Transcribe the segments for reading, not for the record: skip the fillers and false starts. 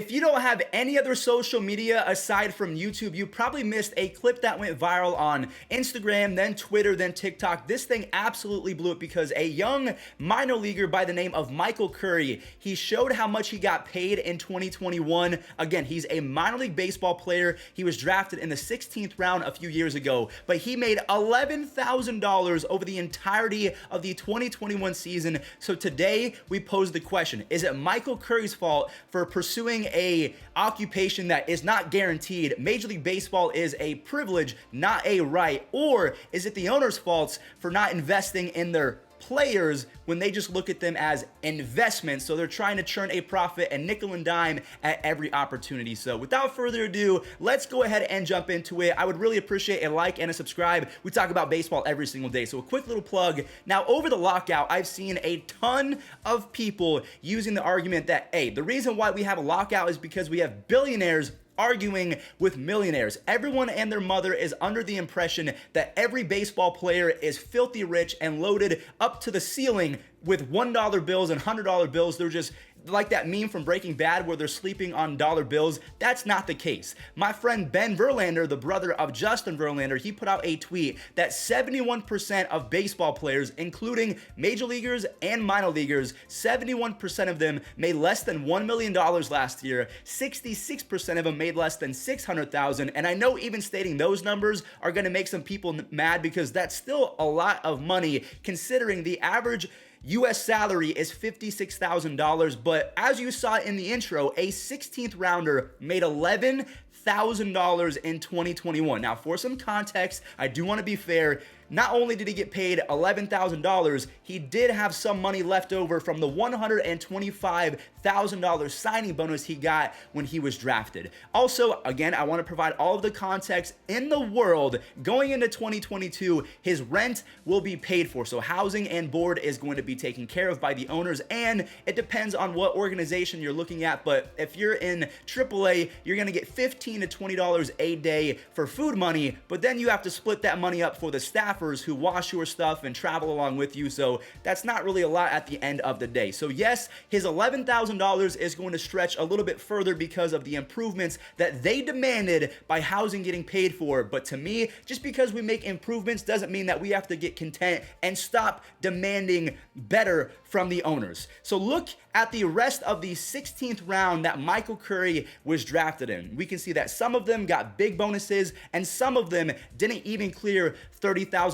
If you don't have any other social media aside from YouTube, you probably missed a clip that went viral on Instagram, then Twitter, then TikTok. This thing absolutely blew up because a young minor leaguer by the name of Michael Curry, he showed how much he got paid in 2021. Again, he's a minor league baseball player. He was drafted in the 16th round a few years ago, but he made $11,000 over the entirety of the 2021 season. So today we pose the question, is it Michael Curry's fault for pursuing a occupation that is not guaranteed? Major League Baseball is a privilege, not a right. Or is it the owner's fault for not investing in their players when they just look at them as investments? So they're trying to churn a profit and nickel and dime at every opportunity. So without further ado, let's go ahead and jump into it. I would really appreciate a like and a subscribe. We talk about baseball every single day. So a quick little plug. Now, over the lockout, I've seen a ton of people using the argument that, hey, the reason why we have a lockout is because we have billionaires arguing with millionaires. Everyone and their mother is under the impression that every baseball player is filthy rich and loaded up to the ceiling with $1 bills and $100 bills. They're just like that meme from Breaking Bad where they're sleeping on dollar bills. That's not the case. My friend Ben Verlander, the brother of Justin Verlander, he put out a tweet that 71% of baseball players, including major leaguers and minor leaguers, 71% of them made less than $1 million last year. 66% of them made less than $600,000. And I know even stating those numbers are going to make some people mad because that's still a lot of money considering the average US salary is $56,000, but as you saw in the intro, a 16th rounder made $11,000 in 2021. Now, for some context, I do want to be fair. Not only did he get paid $11,000, he did have some money left over from the $125,000 signing bonus he got when he was drafted. Also, again, I want to provide all of the context in the world. Going into 2022, his rent will be paid for. So housing and board is going to be taken care of by the owners, and it depends on what organization you're looking at. But if you're in AAA, you're going to get $15 to $20 a day for food money, but then you have to split that money up for the staff who wash your stuff and travel along with you. So that's not really a lot at the end of the day. So yes, his $11,000 is going to stretch a little bit further because of the improvements that they demanded by housing getting paid for. But to me, just because we make improvements doesn't mean that we have to get content and stop demanding better from the owners. So look at the rest of the 16th round that Michael Curry was drafted in. We can see that some of them got big bonuses and some of them didn't even clear $30,000.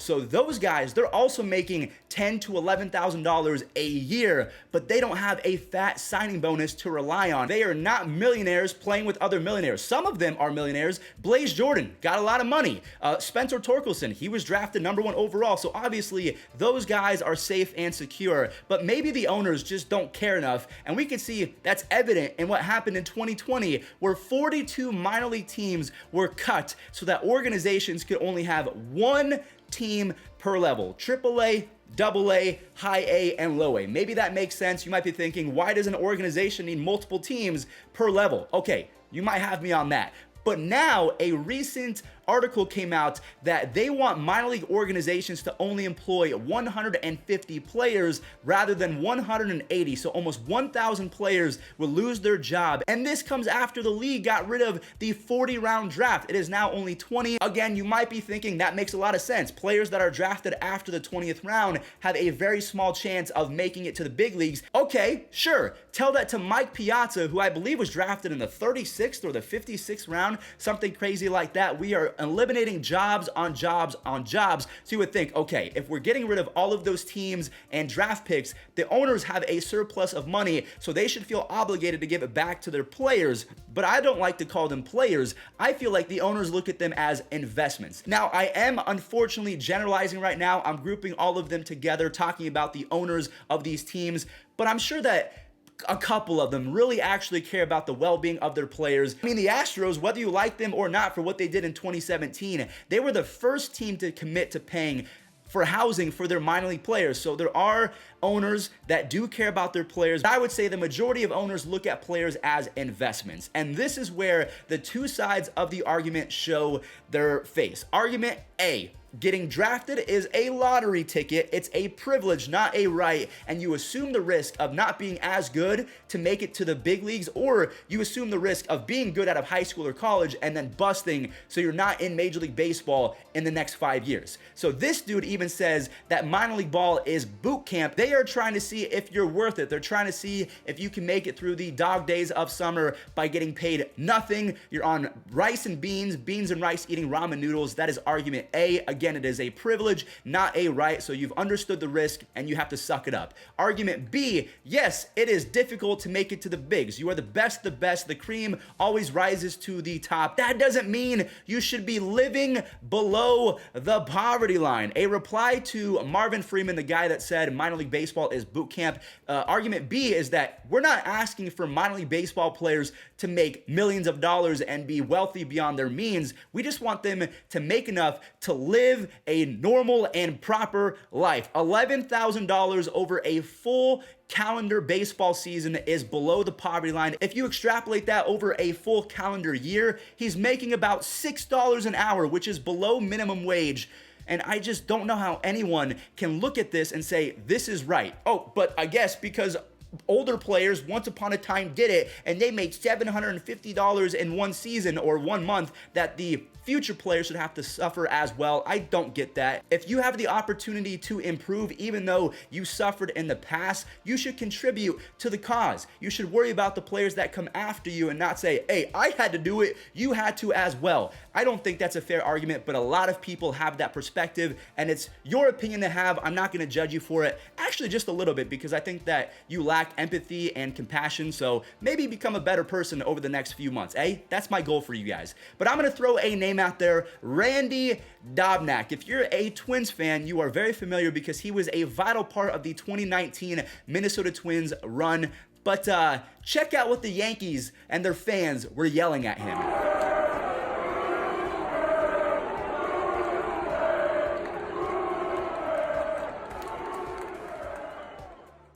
So those guys, they're also making $10,000 to $11,000 a year, but they don't have a fat signing bonus to rely on. They are not millionaires playing with other millionaires. Some of them are millionaires. Blaze Jordan got a lot of money. Spencer Torkelson, he was drafted #1 overall. So obviously those guys are safe and secure, but maybe the owners just don't care enough. And we can see that's evident in what happened in 2020, where 42 minor league teams were cut so that organizations could only have one team per level: AAA, AA, high A, and low A. Maybe that makes sense. You might be thinking, why does an organization need multiple teams per level? Okay, you might have me on that. But now a recent article came out that they want minor league organizations to only employ 150 players rather than 180. So almost 1,000 players will lose their job. And this comes after the league got rid of the 40-round draft. It is now only 20. Again, you might be thinking that makes a lot of sense. Players that are drafted after the 20th round have a very small chance of making it to the big leagues. Okay, sure. Tell that to Mike Piazza, who I believe was drafted in the 36th or the 56th round, something crazy like that. We are eliminating jobs on jobs on jobs. So you would think, okay, if we're getting rid of all of those teams and draft picks, the owners have a surplus of money, so they should feel obligated to give it back to their players. But I don't like to call them players. I feel like the owners look at them as investments. Now, I am unfortunately generalizing right now. I'm grouping all of them together, talking about the owners of these teams, but I'm sure that a couple of them really actually care about the well-being of their players. I mean, the Astros, whether you like them or not for what they did in 2017, they were the first team to commit to paying for housing for their minor league players. So there are owners that do care about their players. I would say the majority of owners look at players as investments. And this is where the two sides of the argument show their face. Argument A: getting drafted is a lottery ticket. It's a privilege, not a right. And you assume the risk of not being as good to make it to the big leagues, or you assume the risk of being good out of high school or college and then busting so you're not in Major League Baseball in the next 5 years. So this dude even says that minor league ball is boot camp. They are trying to see if you're worth it. They're trying to see if you can make it through the dog days of summer by getting paid nothing. You're on rice and beans and rice, eating ramen noodles. That is argument A. Again, it is a privilege, not a right, so you've understood the risk and you have to suck it up. Argument B, yes, it is difficult to make it to the bigs. You are the best, the cream always rises to the top. That doesn't mean you should be living below the poverty line. A reply to Marvin Freeman, the guy that said minor league baseball is boot camp. Argument B is that we're not asking for minor league baseball players to make millions of dollars and be wealthy beyond their means. We just want them to make enough to live a normal and proper life. $11,000 over a full calendar baseball season is below the poverty line. If you extrapolate that over a full calendar year, he's making about $6 an hour, which is below minimum wage. And I just don't know how anyone can look at this and say, this is right. Oh, but I guess because older players once upon a time did it and they made $750 in one season or 1 month, that the future players should have to suffer as well. I don't get that. If you have the opportunity to improve, even though you suffered in the past, you should contribute to the cause. You should worry about the players that come after you and not say, hey, I had to do it, you had to as well. I don't think that's a fair argument, but a lot of people have that perspective, and it's your opinion to have. I'm not going to judge you for it. Actually, just a little bit, because I think that you lack empathy and compassion, so maybe become a better person over the next few months, eh? That's my goal for you guys. But I'm going to throw a name out there, Randy Dobnak. If you're a Twins fan, you are very familiar because he was a vital part of the 2019 Minnesota Twins run. But check out what the Yankees and their fans were yelling at him.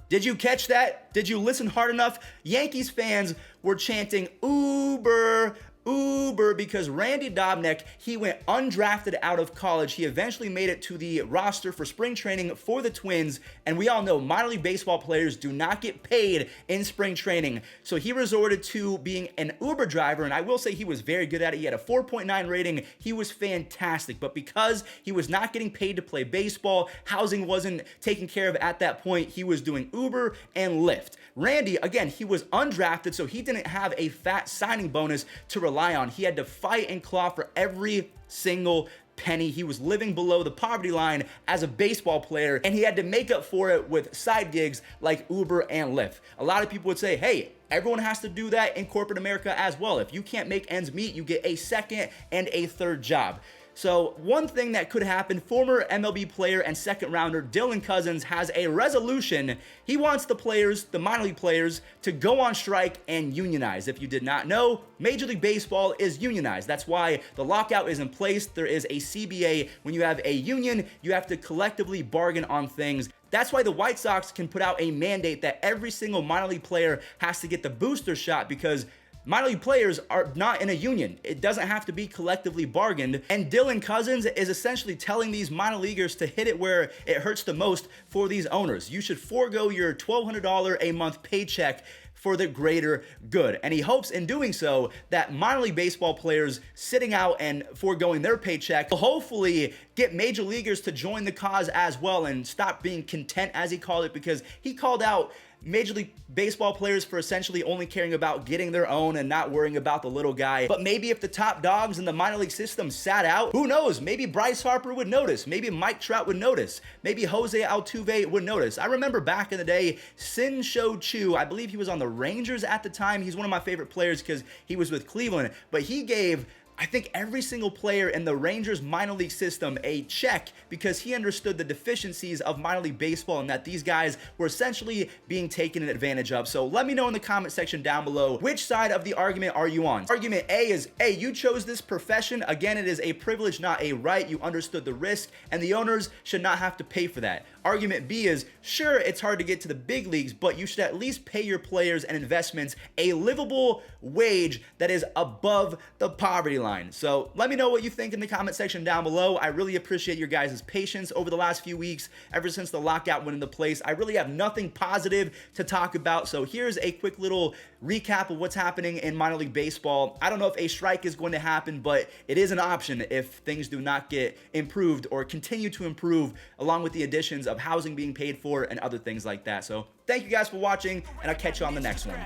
Did you catch that? Did you listen hard enough? Yankees fans were chanting Uber, Uber, because Randy Dobnak, he went undrafted out of college. He eventually made it to the roster for spring training for the Twins, and we all know minor league baseball players do not get paid in spring training. So he resorted to being an Uber driver, and I will say he was very good at it. He had a 4.9 rating. He was fantastic, but because he was not getting paid to play baseball, housing wasn't taken care of at that point, he was doing Uber and Lyft. Randy, again, he was undrafted, so he didn't have a fat signing bonus to rely on. He had to fight and claw for every single penny. He was living below the poverty line as a baseball player, and he had to make up for it with side gigs like Uber and Lyft. A lot of people would say, hey, everyone has to do that in corporate America as well. If you can't make ends meet, you get a second and a third job. So one thing that could happen, former MLB player and second rounder Dylan Cousins has a resolution. He wants the players, the minor league players, to go on strike and unionize. If you did not know, Major League Baseball is unionized. That's why the lockout is in place. There is a CBA. When you have a union, you have to collectively bargain on things. That's why the White Sox can put out a mandate that every single minor league player has to get the booster shot, because minor league players are not in a union. It doesn't have to be collectively bargained. And Dylan Cousins is essentially telling these minor leaguers to hit it where it hurts the most for these owners. You should forego your $1,200 a month paycheck for the greater good. And he hopes in doing so that minor league baseball players sitting out and foregoing their paycheck will hopefully get major leaguers to join the cause as well and stop being content, as he called it, because he called out Major League Baseball players for essentially only caring about getting their own and not worrying about the little guy. But maybe if the top dogs in the minor league system sat out, who knows? Maybe Bryce Harper would notice. Maybe Mike Trout would notice. Maybe Jose Altuve would notice. I remember back in the day, Shin-Sho Choo, I believe he was on the Rangers at the time. He's one of my favorite players because he was with Cleveland, but he gave, I think, every single player in the Rangers minor league system a check because he understood the deficiencies of minor league baseball and that these guys were essentially being taken advantage of. So let me know in the comment section down below, which side of the argument are you on? Argument A is, hey, you chose this profession. Again, it is a privilege, not a right. You understood the risk, and the owners should not have to pay for that. Argument B is, sure, it's hard to get to the big leagues, but you should at least pay your players and investments a livable wage that is above the poverty line. So let me know what you think in the comment section down below. I really appreciate your guys' patience over the last few weeks, ever since the lockout went into place. I really have nothing positive to talk about. So here's a quick little recap of what's happening in minor league baseball. I don't know if a strike is going to happen, but it is an option if things do not get improved or continue to improve, along with the additions of housing being paid for and other things like that. So thank you guys for watching, and I'll catch you on the next one.